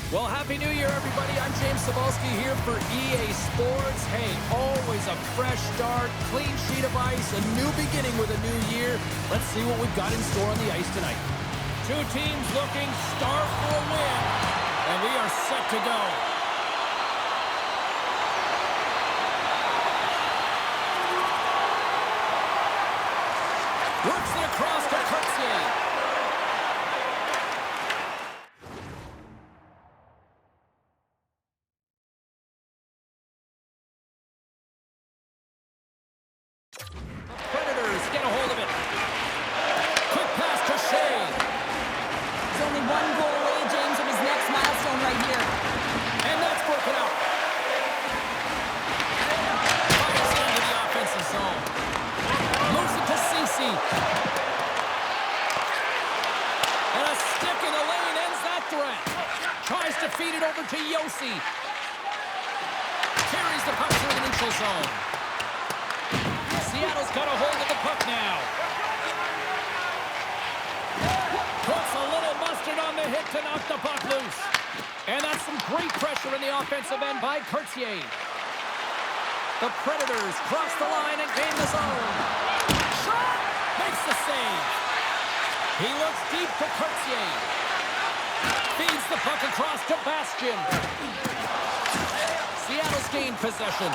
Well, Happy New Year, everybody. I'm James Cebulski here for EA Sports. Hey, always a fresh start, clean sheet of ice, a new beginning with a new year. Let's see what we've got in store on the ice tonight. Two teams looking starved for a win, and we are set to go. Works it across to Courtier. Predators get a hold of it. Quick pass to Shea. He's only one goal away, James, from his next milestone right here. And that's broken out. Fires into the offensive zone. Moves it to Ceci. And a stick in the lane ends that threat. Tries to feed it over to Josi. Carries the puck through the neutral zone. Seattle's got a hold of the puck now. Puts a little mustard on the hit to knock the puck loose. And that's some great pressure in the offensive end by Courtier. The Predators cross the line and gain the zone. Shot! Makes the save. He looks deep to Courtier. Feeds the puck across to Bastian. Seattle's gained possession.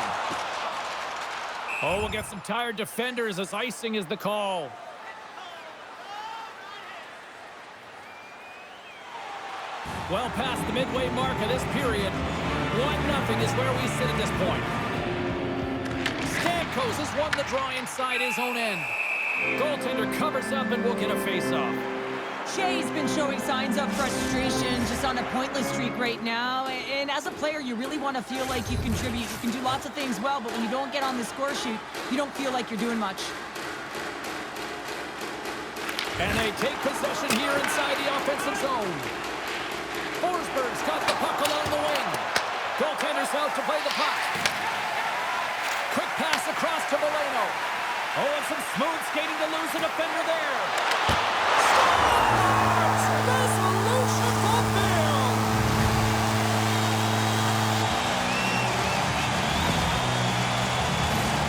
Oh, we'll get some tired defenders as icing is the call. Well past the midway mark of this period. 1-0 is where we sit at this point. Stamkos has won the draw inside his own end. Goaltender covers up and will get a face-off. Shea's been showing signs of frustration, just on a pointless streak right now. And as a player, you really want to feel like you contribute. You can do lots of things well, but when you don't get on the score sheet, you don't feel like you're doing much. And they take possession here inside the offensive zone. Forsberg's got the puck along the wing. Goaltender's out to play the puck. Quick pass across to Moreno. Oh, and some smooth skating to lose a defender there. Resolution fulfilled.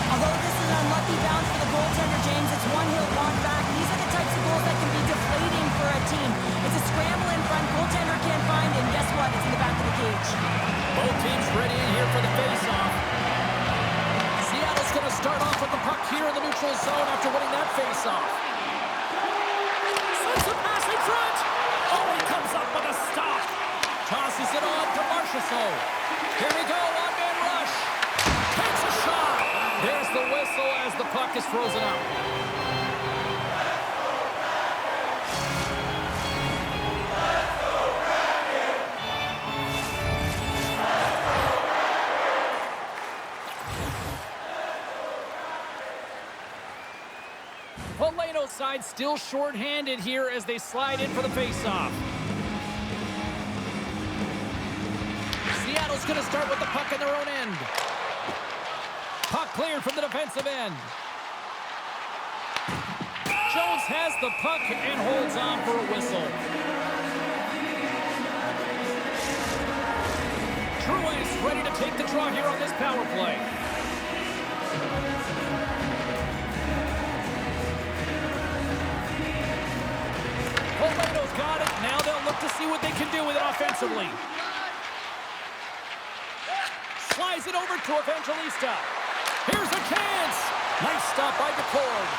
Although this is an unlucky bounce for the goaltender, James, it's one he'll want back. These are the types of goals that can be deflating for a team. It's a scramble in front, goaltender can't find it, and guess what? It's in the back of the cage. Both teams ready in here for the face-off. Seattle's going to start off with the puck here in the neutral zone after winning that face-off. Sends a pass in front. Oh, he comes up with a stop. Tosses it on to Marchessault. Here we go, one-man rush. Takes a shot. There's the whistle as the puck is frozen out. Valeno's side still short-handed here as they slide in for the face-off. Seattle's going to start with the puck in their own end. Puck cleared from the defensive end. Jones has the puck and holds on for a whistle. Truex ready to take the draw here on this power play. Valeno's got it. Now they'll look to see what they can do with it offensively. Slides it over to Evangelista. Here's a chance. Nice stop by DeCord.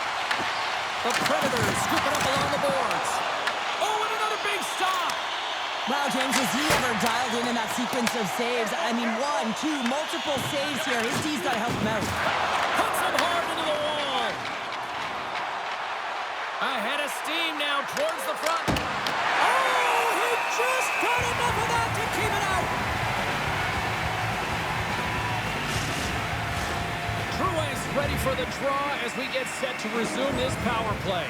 The Predators scoop it up along the boards. Oh, and another big stop. Wow, James, has he ever dialed in that sequence of saves? I mean, 1, 2, multiple saves here. His D's got to help him out. Puts him hard into the wall. Ahead of steam now towards the front. Oh, he just got enough of that to keep it out. Truex ready for the draw as we get set to resume this power play.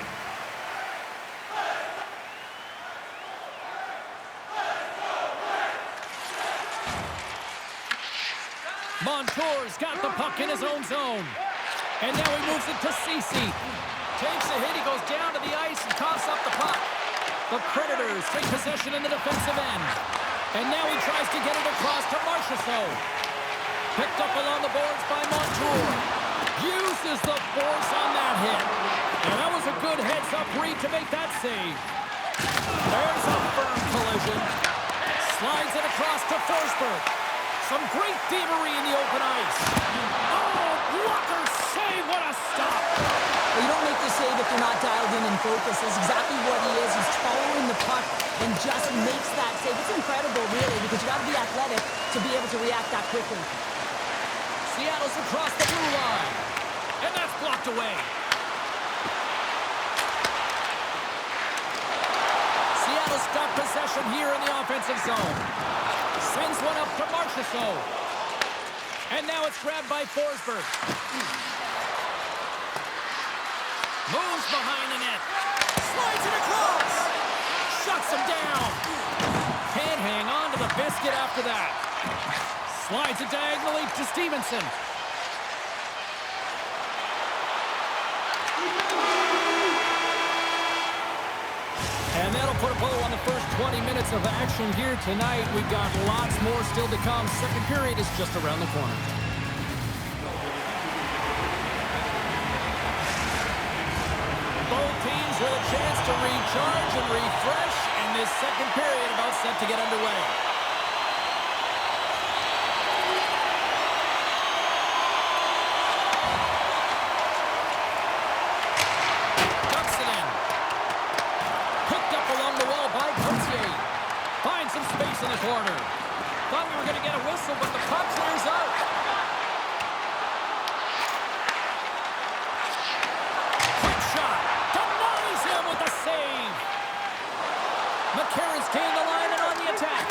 Montour's got the puck in his own zone. And now he moves it to Ceci. Takes a hit, he goes down to the ice and coughs up the puck. The Predators take possession in the defensive end. And now he tries to get it across to Marchessault. Picked up along the boards by Montour. Uses the force on that hit. And that was a good heads-up read to make that save. There's a firm collision. Slides it across to Forsberg. Some great thievery in the open ice. Oh, blocker save. What a stop. Well, you don't make the save if you're not dialed in and focused. That's exactly what he is. He's following the puck and just makes that save. It's incredible, really, because you got to be athletic to be able to react that quickly. Seattle's across the blue line. And that's blocked away. Seattle's got possession here in the offensive zone. Sends one up to Marchessault. And now it's grabbed by Forsberg. Moves behind the net. Slides it across. Shuts him down. Can't hang on to the biscuit after that. Slides it diagonally to Stevenson. And that'll put a bow on the first 20 minutes of action here tonight. We've got lots more still to come. Second period is just around the corner. Both teams with a chance to recharge and refresh, and this second period about set to get underway. Ducks it in. Picked up along the wall by Courtier. Finds some space in the corner. Thought we were going to get a whistle, but the puck clears out. McCarron's gained the line and on the attack.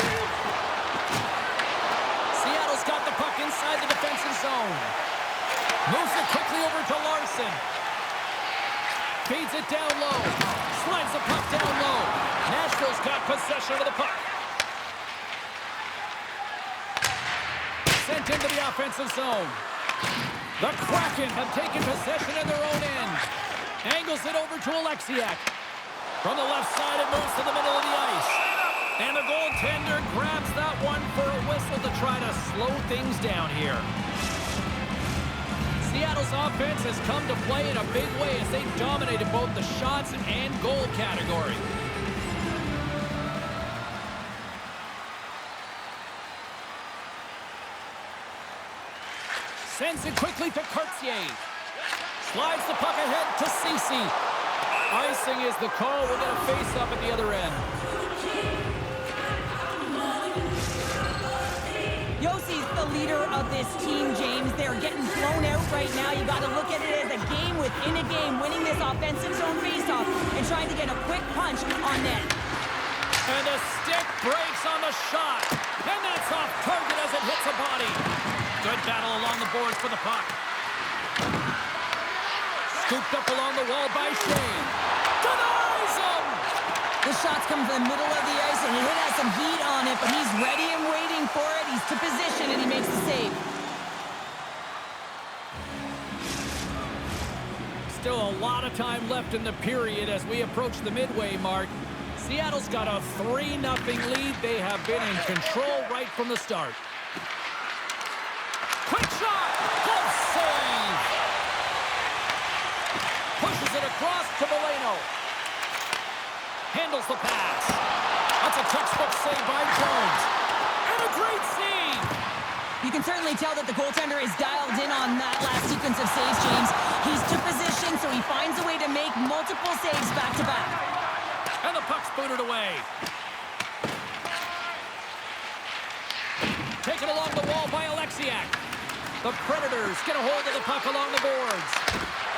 Seattle's got the puck inside the defensive zone. Moves it quickly over to Larson. Feeds it down low. Slides the puck down low. Nashville's got possession of the puck. Sent into the offensive zone. The Kraken have taken possession in their own end. Angles it over to Alexiak. From the left side, it moves to the middle of the ice. And the goaltender grabs that one for a whistle to try to slow things down here. Seattle's offense has come to play in a big way as they dominated both the shots and goal category. Sends it quickly to Courtier. Slides the puck ahead to Ceci. Icing is the call. We'll get a face-up at the other end. Yossi's the leader of this team, James. They're getting thrown out right now. You got to look at it as a game within a game, winning this offensive zone face-off and trying to get a quick punch on net. And the stick breaks on the shot. And that's off target as it hits a body. Good battle along the boards for the puck. Scooped up along the wall by Shane. Denies him! The shot's come from the middle of the ice, and he has some heat on it, but he's ready and waiting for it. He's to position, and he makes the save. Still a lot of time left in the period as we approach the midway mark. Seattle's got a 3-0 lead. They have been in control right from the start. Quick shot! Good save! Pushes it across to Moreno. Handles the pass. That's a textbook save by Jones. And a great save! You can certainly tell that the goaltender is dialed in on that last sequence of saves, James. He's to position, so he finds a way to make multiple saves back-to-back. And the puck's booted away. Taken along the wall by Alexiak. The Predators get a hold of the puck along the boards.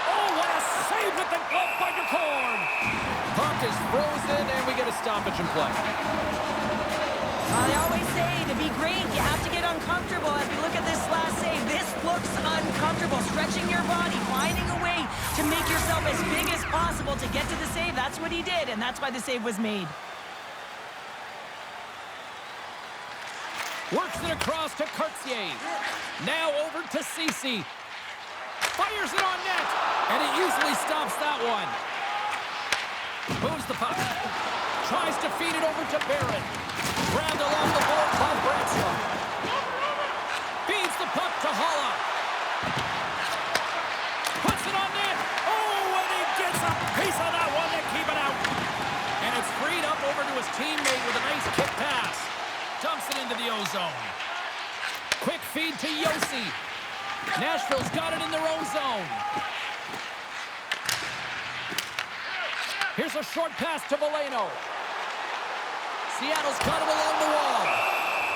Oh, what a save with the glove by Duclair. Puck is frozen, and we get a stoppage in play. They always say to be great, you have to get uncomfortable. As we look at this last save, this looks uncomfortable. Stretching your body, finding a way to make yourself as big as possible to get to the save. That's what he did, and that's why the save was made. Works it across to Courtier. Now over to Ceci. Fires it on net, and he easily stops that one. Moves the puck. Tries to feed it over to Barron. Grabbed along the board by Bradshaw. Feeds the puck to Holla. Puts it on net. Oh, and he gets a piece of that one to keep it out. And it's freed up over to his teammate with a nice kick pass. Dumps it into the O-zone. Quick feed to Yossi. Nashville's got it in their own zone. Here's a short pass to Veleno. Seattle's got it along the wall.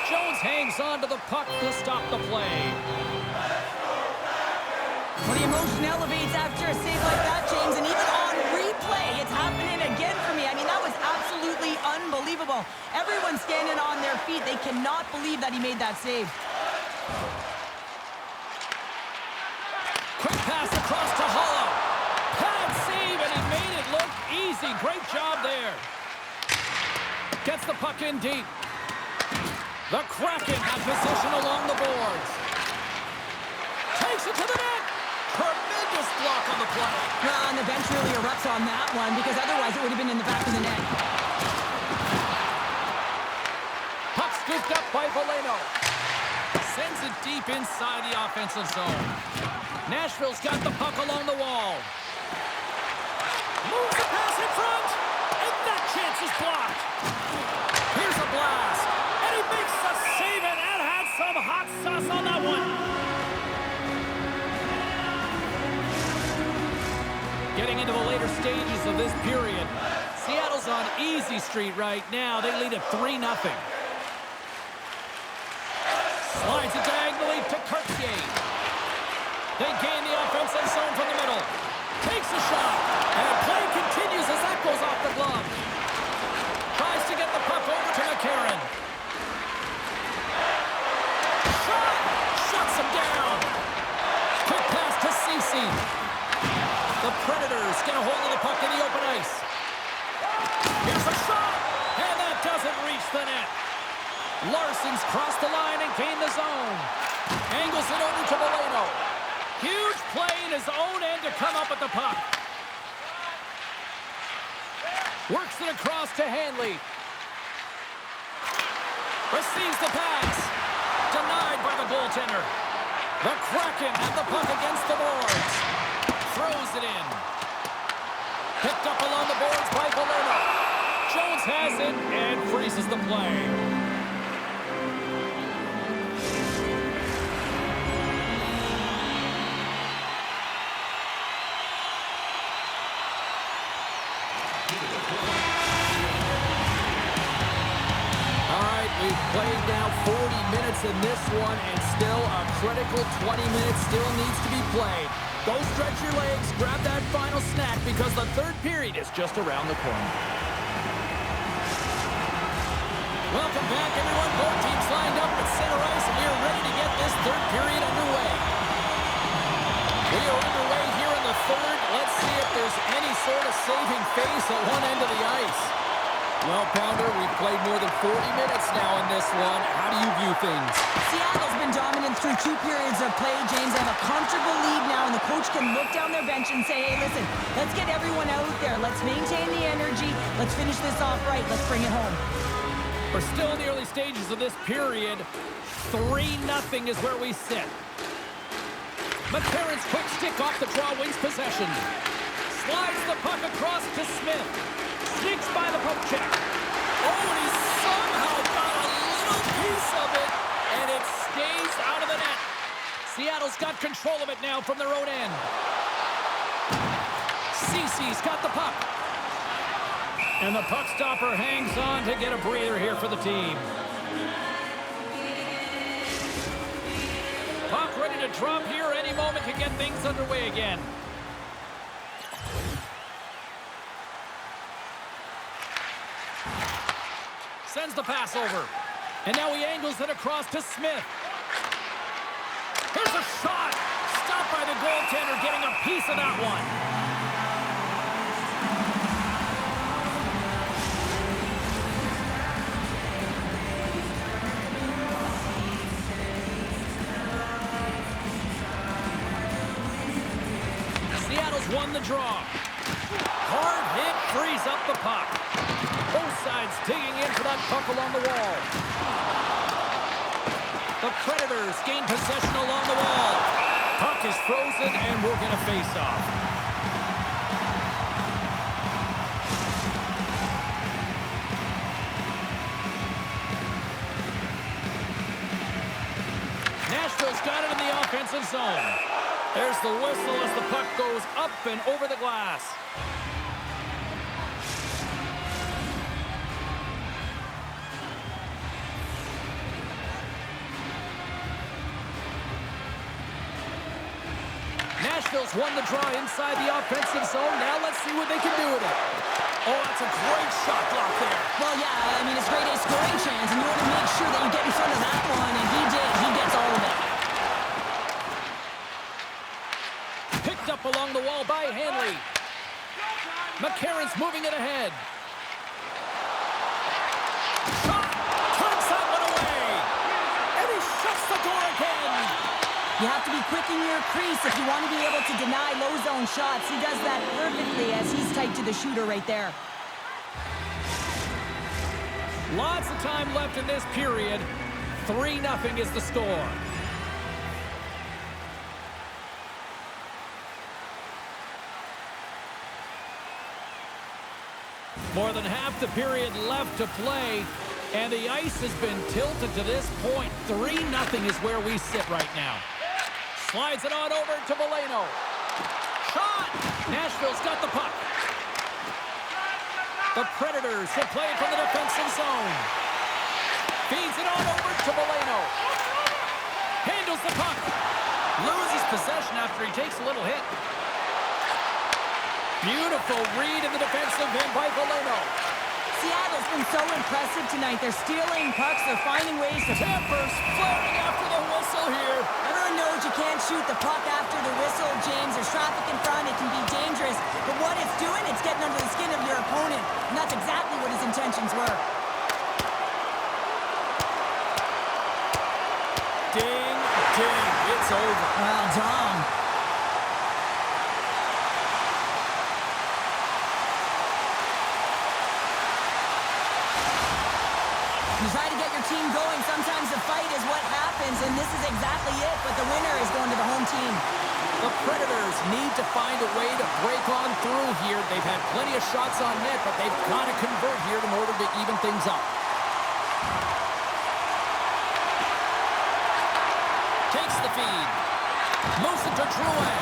Jones hangs on to the puck to stop the play. Well, the emotion elevates after a save like that, James, and even on replay, it's happening again for me. I mean, that was absolutely unbelievable. Everyone's standing on their feet. They cannot believe that he made that save. Quick pass across to Holla. Pad save, and he made it look easy. Great job there. Gets the puck in deep. The Kraken have position along the boards. Takes it to the net. Tremendous block on the play. And the bench really erupts on that one because otherwise it would have been in the back of the net. Puck scooped up by Veleno. Sends it deep inside the offensive zone. Nashville's got the puck along the wall. Moves the pass in front. And that chance is blocked. Here's a blast. And he makes the save, and that had some hot sauce on that one. Getting into the later stages of this period. Seattle's on easy street right now. They lead at 3-0. Slides it diagonally to Cartier. They gain the offensive zone from the middle. Takes a shot. And play continues as that goes off the glove. Tries to get the puck over to McCarron. Shot! Shuts him down. Quick pass to Ceci. The Predators get a hold of the puck in the open ice. Here's a shot. And that doesn't reach the net. Larson's crossed the line and gained the zone. Angles it over to Veleno. Huge play in his own end to come up with the puck. Works it across to Hanley. Receives the pass. Denied by the goaltender. The Kraken have the puck against the boards. Throws it in. Picked up along the boards by Veleno. Jones has it and freezes the play. We've played now 40 minutes in this one, and still a critical 20 minutes still needs to be played. Go stretch your legs, grab that final snack, because the third period is just around the corner. Welcome back, everyone. Both teams lined up at center ice, and we are ready to get this third period underway. We are underway here in the third. Let's see if there's any sort of saving face at one end of the ice. Well, Pounder, we've played more than 40 minutes now in this one. How do you view things? Seattle's been dominant through 2 periods of play, James. They have a comfortable lead now, and the coach can look down their bench and say, hey, listen, let's get everyone out there. Let's maintain the energy. Let's finish this off right. Let's bring it home. We're still in the early stages of this period. 3-0 is where we sit. McCarron's quick stick off the draw wins possession. Slides the puck across to Smith. Sneaks by the poke check. Oh, and he somehow got a little piece of it, and it stays out of the net. Seattle's got control of it now from their own end. Ceci's got the puck. And the puck stopper hangs on to get a breather here for the team. Puck ready to drop here any moment to get things underway again. Sends the pass over. And now he angles it across to Smith. Here's a shot. Stopped by the goaltender, getting a piece of that one. Seattle's won the draw. Hard hit frees up the puck. Both sides digging in for that puck along the wall. The Predators gain possession along the wall. Puck is frozen, and we'll get a face-off. Nashville's got it in the offensive zone. There's the whistle as the puck goes up and over the glass. Nashville's won the draw inside the offensive zone. Now let's see what they can do with it. Oh, that's a great shot block there. Well, yeah, I mean, it's grade A scoring chance, and you want to make sure that you get in front of that one, and he did. He gets all of it. Picked up along the wall by Hanley. McCarron's moving it ahead. Shot! Turns that one away! And he shuts the door again! You have to be quick in your crease if you want to be able to deny low zone shots. He does that perfectly as he's tight to the shooter right there. Lots of time left in this period. 3-0 is the score. More than half the period left to play, and the ice has been tilted to this point. 3-0 is where we sit right now. Slides it on over to Veleno. Shot! Nashville's got the puck. The Predators will play it from the defensive zone. Feeds it on over to Veleno. Handles the puck. Loses possession after he takes a little hit. Beautiful read in the defensive end by Veleno. Seattle's been so impressive tonight. They're stealing pucks. They're finding ways to... Tampers flaring after the whistle here. Everyone knows you can't shoot the puck after the whistle, James. There's traffic in front. It can be dangerous. But what it's doing, it's getting under the skin of your opponent. And that's exactly what his intentions were. Ding, ding. It's over. Well done. You try to get your team going. Sometimes the fight is what happens, and this is exactly it. But the winner is going to the home team. The Predators need to find a way to break on through here. They've had plenty of shots on net, but they've got to convert here in order to even things up. Takes the feed. Moves it to Drouin.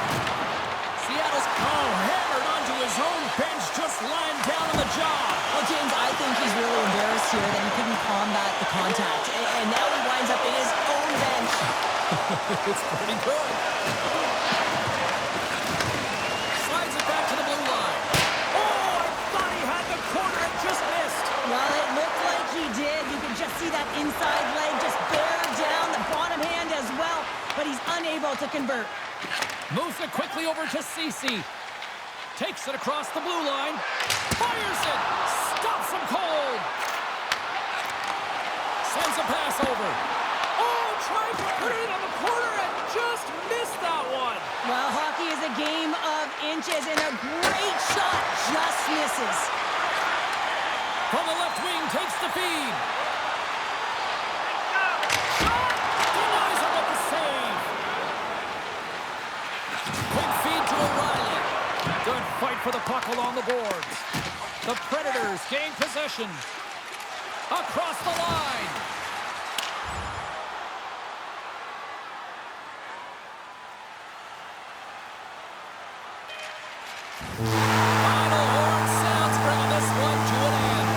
Seattle's hammered onto his own bench, just lying down on the job. Well, James, I think he's really embarrassed here that he couldn't combat the contact. And now he winds up in his own bench. It's pretty good. Slides it back to the blue line. Oh, I thought he had the corner and just missed. Well, it looked like he did. You could just see that inside leg just bear down, the bottom hand as well. But he's unable to convert. Moves it quickly over to Ceci. Takes it across the blue line. Fires it. Stops him cold. Sends a pass over. Oh, tried to put it on the corner and just missed that one. Well, hockey is a game of inches, and a great shot just misses. From the left wing, takes the feed. Shot! Denies him with the save. Quick feed to O'Reilly. Good fight for the puck along the boards. The Predators gain possession. Across the line. Final horn sounds, bringing this one to an end.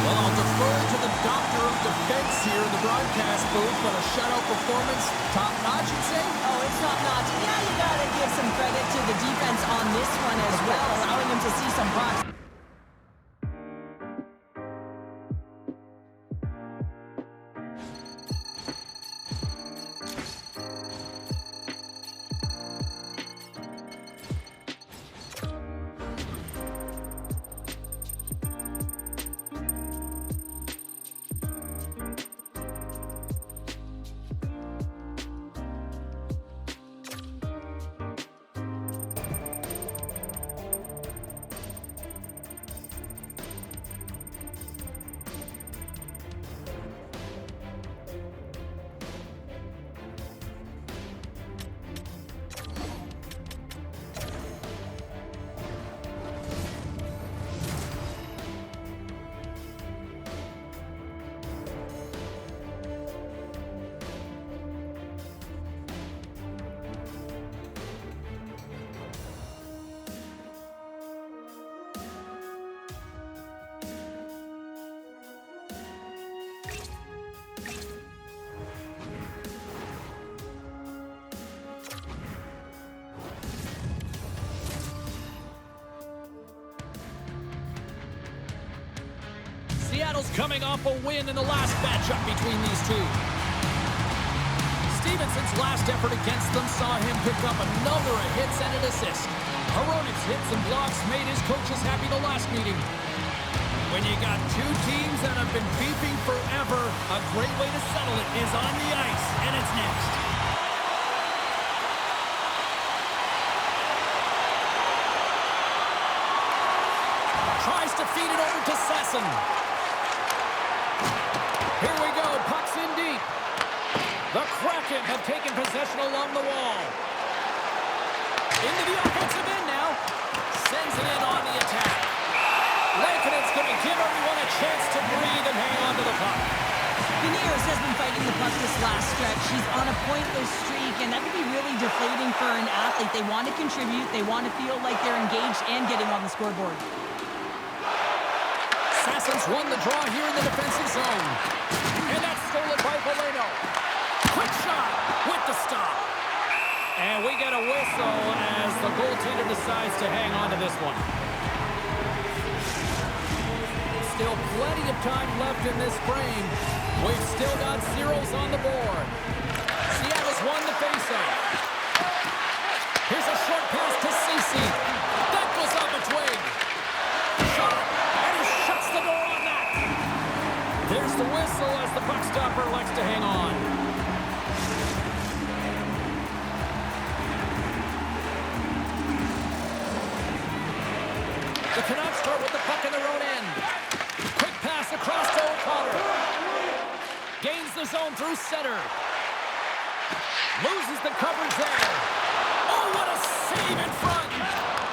Well, I'll defer to the doctor of defense here in the broadcast booth, but a shutout performance, top-notch, you'd say? Oh, it's top-notch. Yeah, you gotta give some credit to the defense on this one as well, allowing them to see some pucks. Seattle's coming off a win in the last matchup between these two. Stevenson's last effort against them saw him pick up a number of hits and an assist. Hronek's hits and blocks made his coaches happy the last meeting. When you got two teams that have been beefing forever, a great way to settle it is on the ice, and it's next. Tries to feed it over to Sasson. Here we go, puck's in deep. The Kraken have taken possession along the wall. Into the offensive end now. Sends it in on the attack. Lankinen's going to give everyone a chance to breathe and hang on to the puck. Beniers has been fighting the puck this last stretch. He's on a pointless streak, and that can be really deflating for an athlete. They want to contribute. They want to feel like they're engaged and getting on the scoreboard. Sasson's won the draw here in the defensive zone. And that's stolen by Veleno. Quick shot with the stop. And we get a whistle as the goaltender decides to hang on to this one. Still plenty of time left in this frame. We've still got zeros on the board. Seattle's won the faceoff. Here's a short pass to Ceci. That goes off a twig. Shot, and he shuts the door on that. There's the whistle as the puck stopper likes to hang on. The Canucks start with the puck in their own end. Quick pass across to O'Connor. Gains the zone through center. Loses the coverage there. Oh, what a save in front.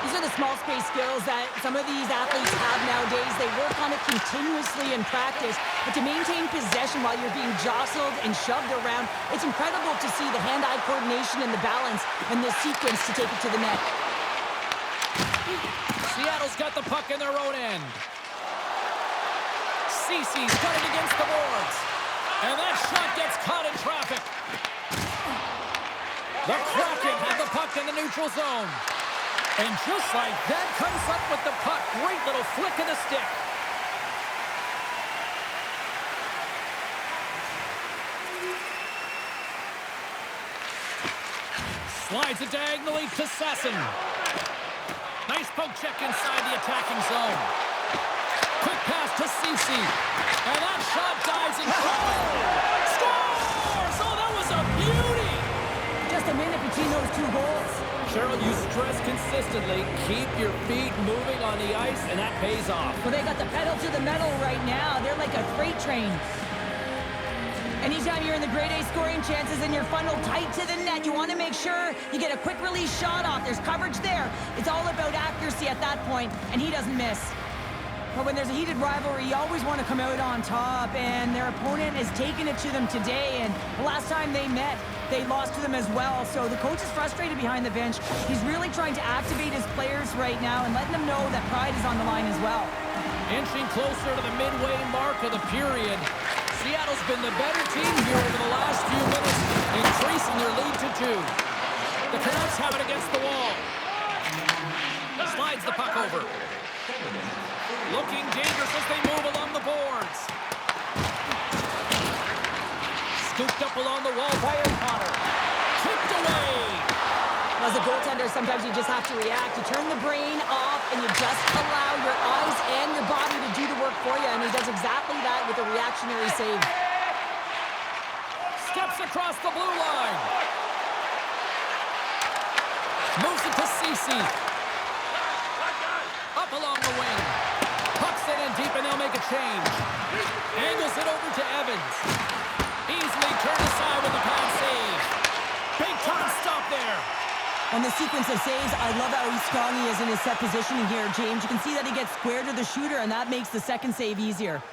These are the small space skills that some of these athletes have nowadays. They work on it continuously in practice. But to maintain possession while you're being jostled and shoved around, it's incredible to see the hand-eye coordination and the balance in this sequence to take it to the net. Seattle's got the puck in their own end. Ceci's got it against the boards. And that shot gets caught in traffic. The Kraken have the puck in the neutral zone. And just like that, comes up with the puck. Great little flick of the stick. Slides it diagonally to Sasson. Nice poke check inside the attacking zone. Quick pass to Ceci. And that shot dives in front. Scores! Oh, that was a beauty! Just a minute between those two goals. Cheryl, you stress consistently, keep your feet moving on the ice, and that pays off. Well, they got the pedal to the metal right now. They're like a freight train. Anytime you're in the grade A scoring chances and you're funneled tight to the net, you want to make sure you get a quick release shot off. There's coverage there. It's all about accuracy at that point, and he doesn't miss. But when there's a heated rivalry, you always want to come out on top, and their opponent has taken it to them today, and the last time they met, they lost to them as well. So the coach is frustrated behind the bench. He's really trying to activate his players right now and letting them know that pride is on the line as well. Inching closer to the midway mark of the period. Seattle's been the better team here over the last few minutes, increasing their lead to 2. The Canucks have it against the wall. Slides the puck over. Looking dangerous as they move along the boards. Scooped up along the wall by O'Connor. Kicked away. As a goaltender, sometimes you just have to react. You turn the brain off and you just allow your eyes and your body to do the work for you. And he does exactly that with a reactionary save. Steps across the blue line. Moves it to Ceci. Up along the wing. Pucks it in deep and they'll make a change. Angles it over to Evans. Easily turned aside with a pad save. Big time stop there. On the sequence of saves, I love how strong he is in his set positioning here, James. You can see that he gets square to the shooter, and that makes the second save easier.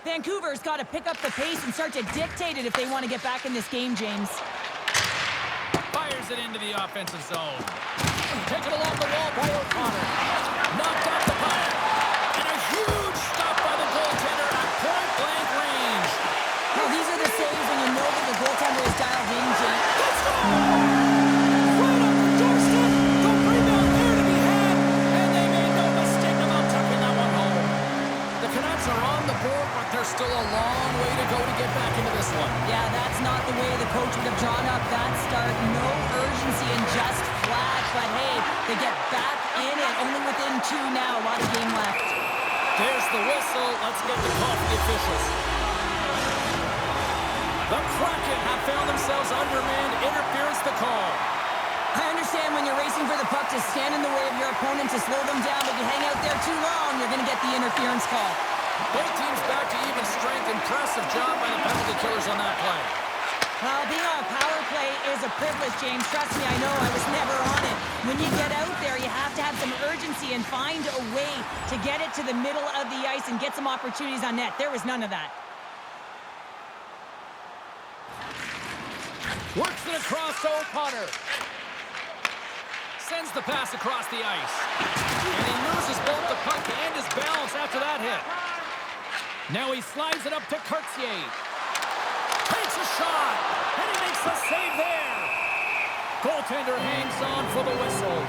Vancouver's got to pick up the pace and start to dictate it if they want to get back in this game, James. Fires it into the offensive zone. Taken along the wall by O'Connor. Knocked off the puck. And a huge stop by the goaltender at point-blank range. Now, these are the saves when you know that the goaltender is dialed in, James. Right on the doorstep. The rebound there to be had. And they made no mistake about tucking that one home. There's still a long way to go to get back into this one. Yeah, that's not the way the coach would have drawn up that start. No urgency and just flat. But hey, they get back in it. Only within 2 now. A lot of game left. There's the whistle. Let's get the call from the officials. The Kraken have found themselves undermanned. Interference the call. I understand when you're racing for the puck to stand in the way of your opponent to slow them down, but you hang out there too long, you're going to get the interference call. Both teams back to even strength. Impressive job by the penalty killers on that play. Well, being on a power play is a privilege, James. Trust me, I know I was never on it. When you get out there, you have to have some urgency and find a way to get it to the middle of the ice and get some opportunities on net. There was none of that. Works it across to O'Connor. Sends the pass across the ice. And he loses both the puck and his balance after that hit. Now he slides it up to Cartier. Takes a shot, and he makes the save there. Goaltender hangs on for the whistle.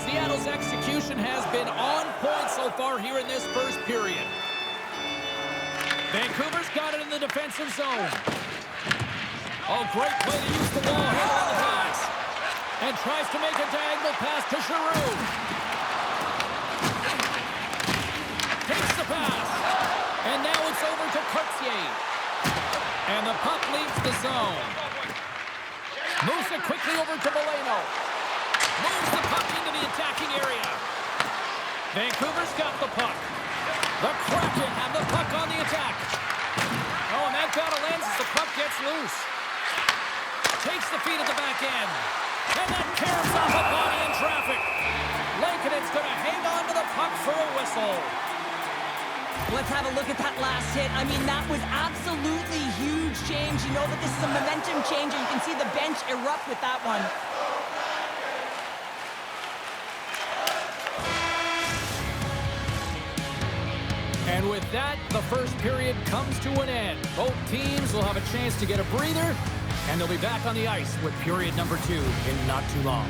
Seattle's execution has been on point so far here in this first period. Vancouver's got it in the defensive zone. Oh, great play to use the wall handle on the pass. And tries to make a diagonal pass to Giroux. Takes the pass. And now it's over to Cartier. And the puck leaves the zone. Moves it quickly over to Moreno. Moves the puck into the attacking area. Vancouver's got the puck. The Kraken have the puck on the attack. Oh, and that got a lens as the puck gets loose. Takes the feed at the back end. And then caroms off a body in traffic. Lankkonen's going to hang on to the puck for a whistle. Let's have a look at that last hit. I mean, that was absolutely huge, James. You know that this is a momentum changer. You can see the bench erupt with that one. And with that, the first period comes to an end. Both teams will have a chance to get a breather, and they'll be back on the ice with period number 2 in not too long.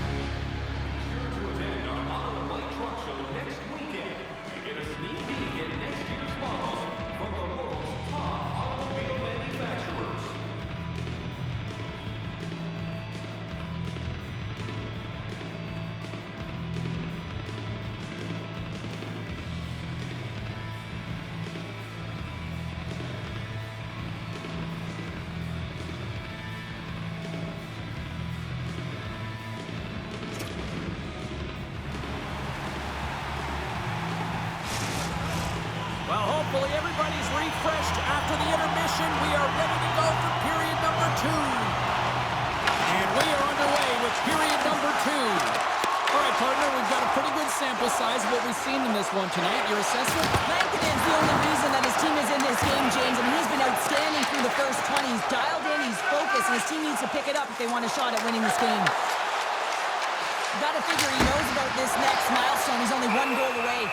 Well, hopefully everybody's refreshed after the intermission. We are ready to go for period number 2. And we are underway with period number 2. All right, partner, we've got a pretty good sample size of what we've seen in this one tonight. Your assessment? Lankkonen's the only reason that his team is in this game, James. I mean, he's been outstanding through the first 20. He's dialed in, he's focused, and his team needs to pick it up if they want a shot at winning this game. You got to figure he knows about this next milestone. He's only 1 goal away.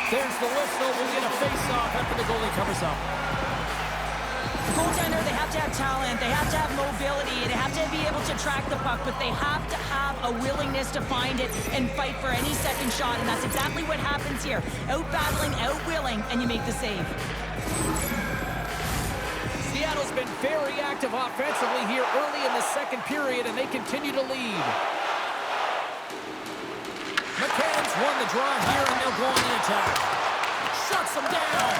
There's the whistle. We'll get a face-off after the goalie covers up. The goaltender, they have to have talent, they have to have mobility, they have to be able to track the puck, but they have to have a willingness to find it and fight for any second shot, and that's exactly what happens here. Out-battling, out-willing, and you make the save. Seattle's been very active offensively here early in the second period, and they continue to lead. McCann's won the draw here, and they'll go on the attack. Shuts them down.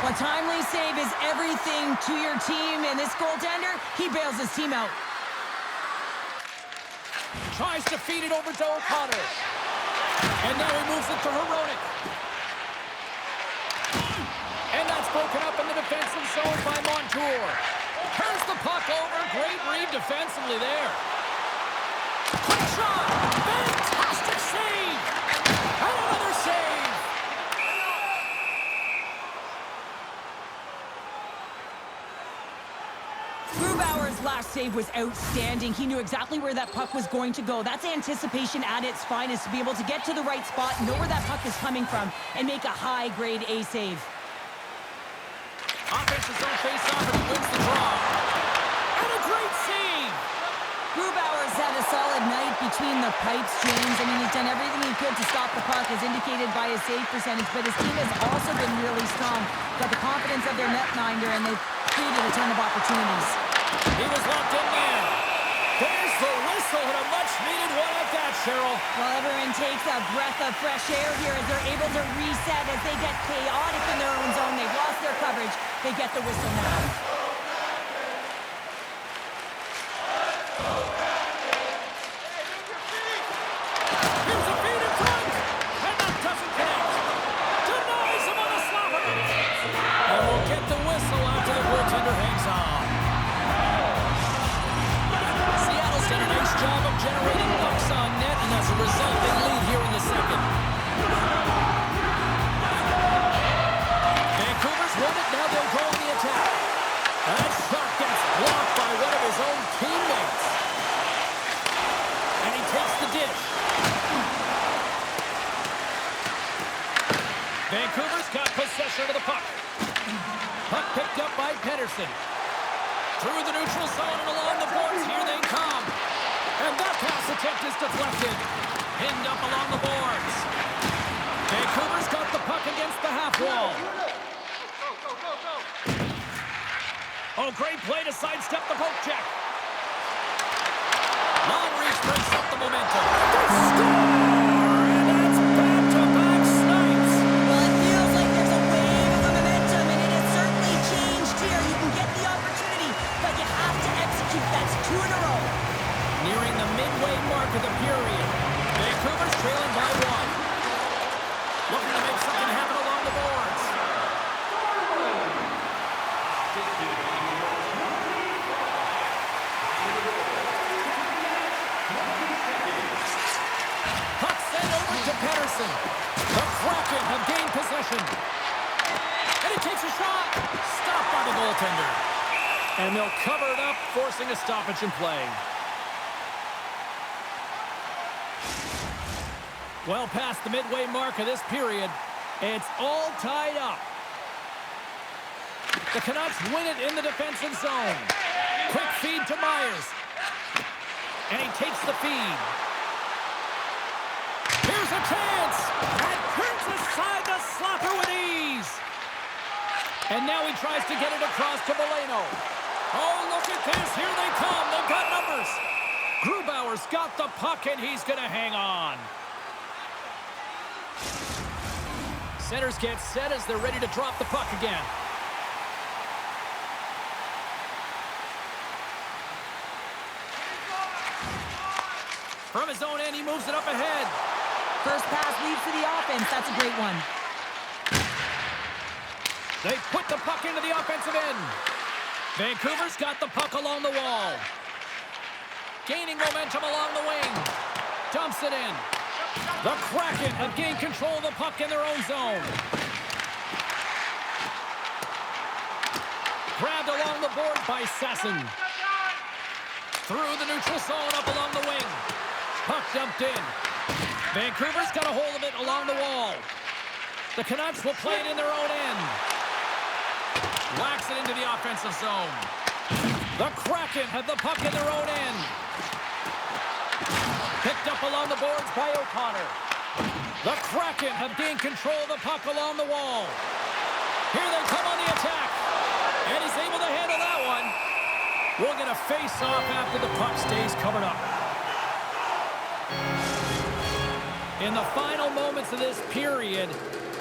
A timely save is everything to your team, and this goaltender, he bails his team out. Tries to feed it over to O'Connor. And now he moves it to Hronek. And that's broken up in the defensive zone by Montour. Turns the puck over. Great read defensively there. Quick shot. Fantastic save. And another save. Grubauer's last save was outstanding. He knew exactly where that puck was going to go. That's anticipation at its finest, to be able to get to the right spot, know where that puck is coming from, and make a high-grade A save. Offensive zone face-off, and he wins the draw. And a great save. Grubauer's had a solid night between the the pipes, James. I mean, he's done everything he could to stop the puck, as indicated by his save percentage, but his team has also been really strong. Got the confidence of their netminder, and they've created a ton of opportunities. He was locked in there. There's the whistle, and a much-needed one at that, Cheryl. Well, everyone takes a breath of fresh air here as they're able to reset as they get chaotic in their own zone. They've lost their coverage. They get the whistle now. Generating pucks on net, and as a result, they lead here in the second. Vancouver's won it, now they'll go on the attack. That shot gets blocked by one of his own teammates. And he takes the dish. Vancouver's got possession of the puck. Puck picked up by Pettersson. Through the neutral zone and along the boards, here they come. And that pass attempt is deflected. Pinned up along the boards. Vancouver's got the puck against the half wall. Oh, great play to sidestep the poke check. Long reach breaks up the momentum. They score! And that's back-to-back snipes. Well, it feels like there's a wave of momentum, and it has certainly changed here. You can get the opportunity, but you have to execute. That's 2 in a row. Nearing the midway mark of the period. Vancouver's trailing by 1. Looking to make something happen along the boards. Puck sent over to Pettersson. The Kraken have gained possession. And he takes a shot. Stopped by the goaltender. And they'll cover it up, forcing a stoppage in play. Well past the midway mark of this period, it's all tied up. The Canucks win it in the defensive zone. Quick feed to Myers. And he takes the feed. Here's a chance. And turns aside the slapper with ease. And now he tries to get it across to Veleno. Oh, look at this. Here they come. They've got numbers. Grubauer's got the puck, and he's going to hang on. Centers get set as they're ready to drop the puck again. From his own end, he moves it up ahead. First pass leads to the offense. That's a great one. They put the puck into the offensive end. Vancouver's got the puck along the wall. Gaining momentum along the wing. Dumps it in. The Kraken have gained control of the puck in their own zone. Grabbed along the board by Sasson. Through the neutral zone, up along the wing. Puck dumped in. Vancouver's got a hold of it along the wall. The Canucks will play it in their own end. Whacks it into the offensive zone. The Kraken have the puck in their own end. Picked up along the boards by O'Connor. The Kraken have gained control of the puck along the wall. Here they come on the attack. And he's able to handle that one. We'll get a face-off after the puck stays covered up. In the final moments of this period,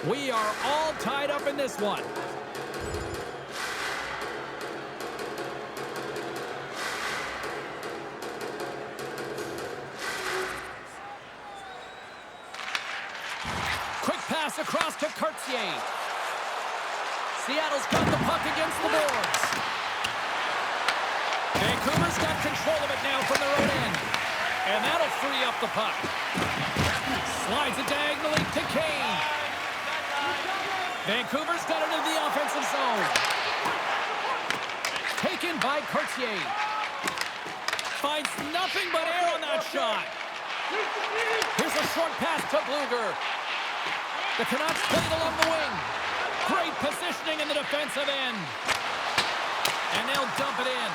we are all tied up in this one. Quick pass across to Cartier. Seattle's got the puck against the boards. Vancouver's got control of it now from their own end. And that'll free up the puck. Slides it diagonally to Kane. Vancouver's got it in the offensive zone. Taken by Cartier. Finds nothing but air on that shot. Here's a short pass to Bluger. The Canucks play it along the wing. Great positioning in the defensive end. And they'll dump it in.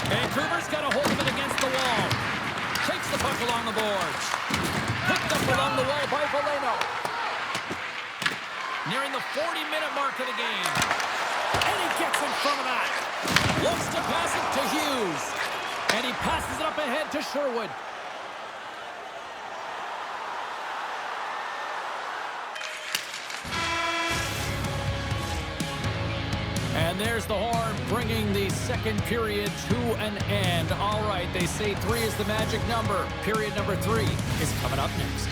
Vancouver's got a hold of it against the wall. Takes the the puck along the boards. Picked up along the wall by Veleno. Nearing the 40-minute mark of the game. And he gets in front of that. Looks to pass it to Hughes. And he passes it up ahead to Sherwood. And there's the horn, bringing the second period to an end. All right, they say 3 is the magic number. Period number 3 is coming up next.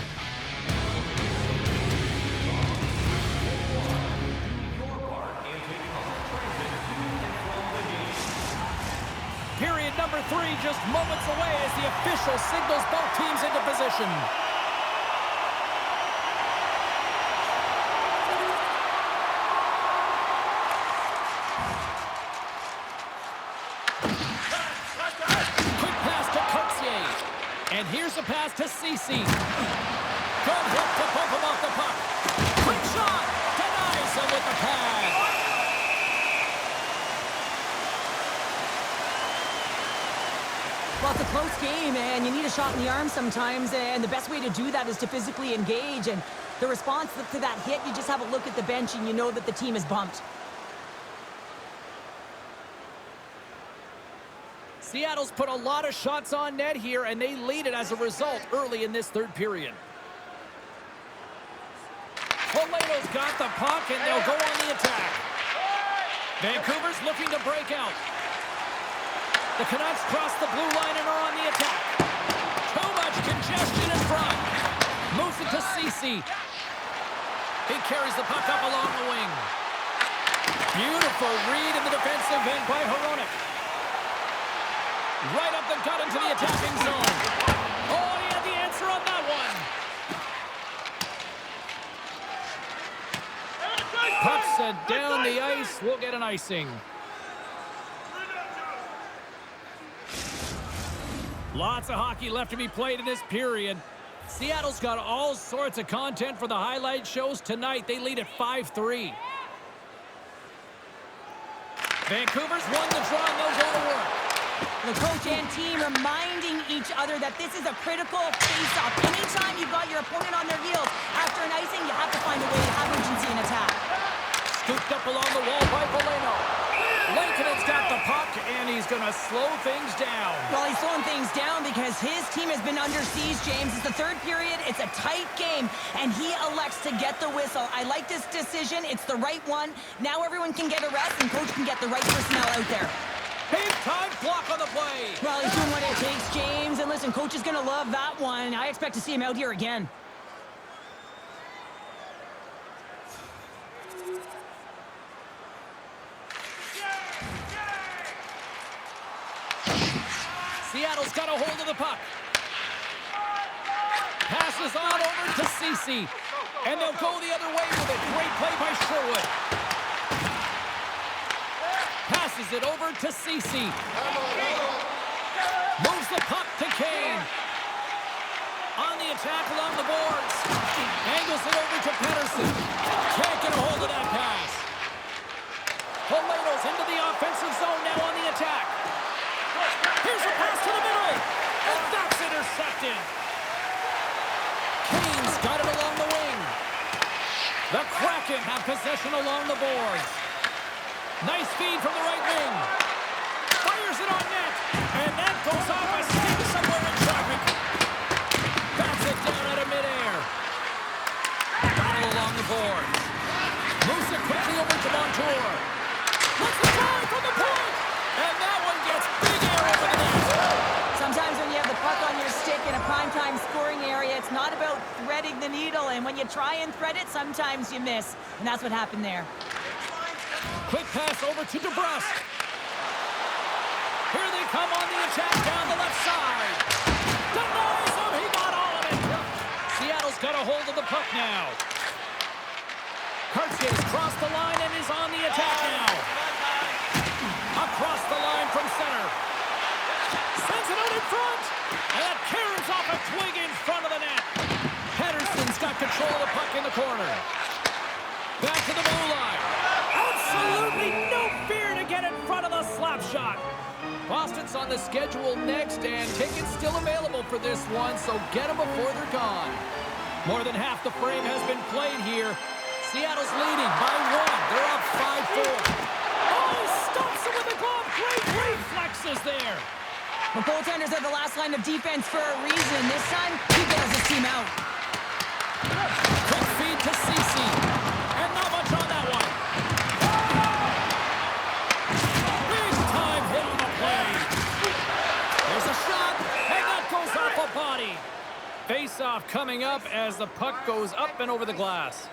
Period number 3 just moments away as the official signals both teams into position. And here's a pass to Ceci. Good hit to bump him off the puck. Quick shot. Denies him with the pad. Well, it's a close game, and you need a shot in the arm sometimes, and the best way to do that is to physically engage. And the response to that hit, you just have a look at the bench, and you know that the team is bumped. Seattle's put a lot of shots on net here, and they lead it as a result early in this third period. Veleno's got the puck, and they'll go on the attack. Vancouver's looking to break out. The Canucks cross the blue line and are on the attack. Too much congestion in front. Moves it to Ceci. He carries the puck up along the wing. Beautiful read in the defensive end by Hronek. Right up the gut into the attacking zone. Oh, he had the answer on that one. Puck set down the ice. We'll get an icing. Lots of hockey left to be played in this period. Seattle's got all sorts of content for the highlight shows tonight. They lead at 5-3. Vancouver's won the draw and they'll go to work. The coach and team reminding each other that this is a critical face-off. Anytime you've got your opponent on their heels after an icing, you have to find a way to have urgency in attack. Scooped up along the wall by Veleno. Lankkonen's got the puck, and he's going to slow things down. Well, he's slowing things down because his team has been under siege, James. It's the third period. It's a tight game, and he elects to get the whistle. I like this decision. It's the right one. Now everyone can get a rest, and coach can get the right personnel out there. Big time block on the play. Well, he's doing what it takes, James. And listen, coach is going to love that one. I expect to see him out here again. Seattle's got a hold of the puck. Passes on over to Ceci. And they'll go the other way with it. Great play by Sherwood. Passes it over to Ceci. Moves the puck to Kane. On the attack along the boards. Angles it over to Pettersson. Can't get a hold of that pass. Veleno's into the offensive zone now on the attack. Here's a pass to the middle. And that's intercepted. Kane's got it along the wing. The Kraken have possession along the boards. Nice feed from the right wing. Fires it on net. And that goes off a stick somewhere in traffic. Bats it down out of midair. Battle along the boards. Moves it quickly over to Montour. Looks the drive from the point. And that one gets big air over the net. Sometimes when you have the puck on your stick in a primetime scoring area, it's not about threading the needle. And when you try and thread it, sometimes you miss. And that's what happened there. Quick pass over to DeBrusk. Here they come on the attack down the left side. Denies him. He got all of it. Seattle's got a hold of the puck now. Cartier's crossed the line and is on the attack now. Across the line from center. Sends it out in front. And that carries off a twig in front of the net. Pettersson's got control of the puck in the corner. Back to the blue line. Absolutely no fear to get in front of the slap shot. Boston's on the schedule next, and tickets still available for this one, so get them before they're gone. More than half the frame has been played here. Seattle's leading by 1. They're up 5-4. Oh, stumps it with a glove. Great reflexes there. The goaltenders are the last line of defense for a reason. This time, he bails his team out. Quick feed to Ceci. And not much on that one. Big time hit on the play. There's a shot, and that goes off a body. Face-off coming up as the puck goes up and over the glass.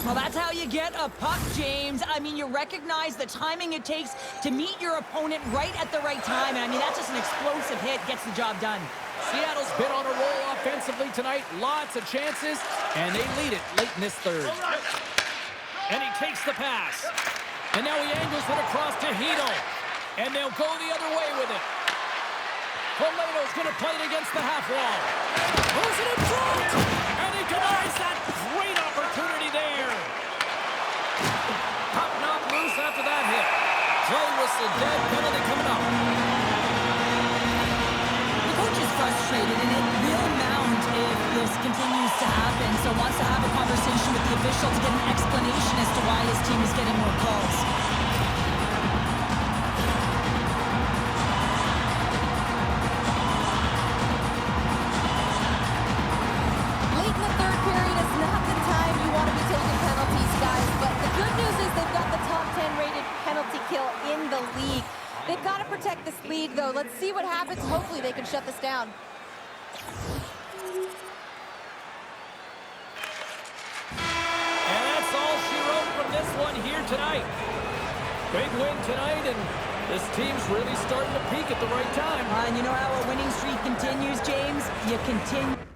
Well, that's how you get a puck, James. I mean, you recognize the timing it takes to meet your opponent right at the right time. And I mean, that's just an explosive hit, gets the job done. Seattle's been on a roll offensively tonight. Lots of chances, and they lead it late in this third. And he takes the pass. And now he angles it across to Hito. And they'll go the other way with it. Poleto's going to play it against the half wall. Moves it in front! And he denies that great opportunity there. Puck knocked loose after that hit. Play whistle dead, penalty coming up. The coach is frustrated, and it will mount if this continues to happen. So wants to have a conversation with the official to get an explanation as to why his team is getting more calls. They've got to protect this lead, though. Let's see what happens. Hopefully they can shut this down. And that's all she wrote from this one here tonight. Big win tonight, and this team's really starting to peak at the right time. And you know how a winning streak continues, James? You continue.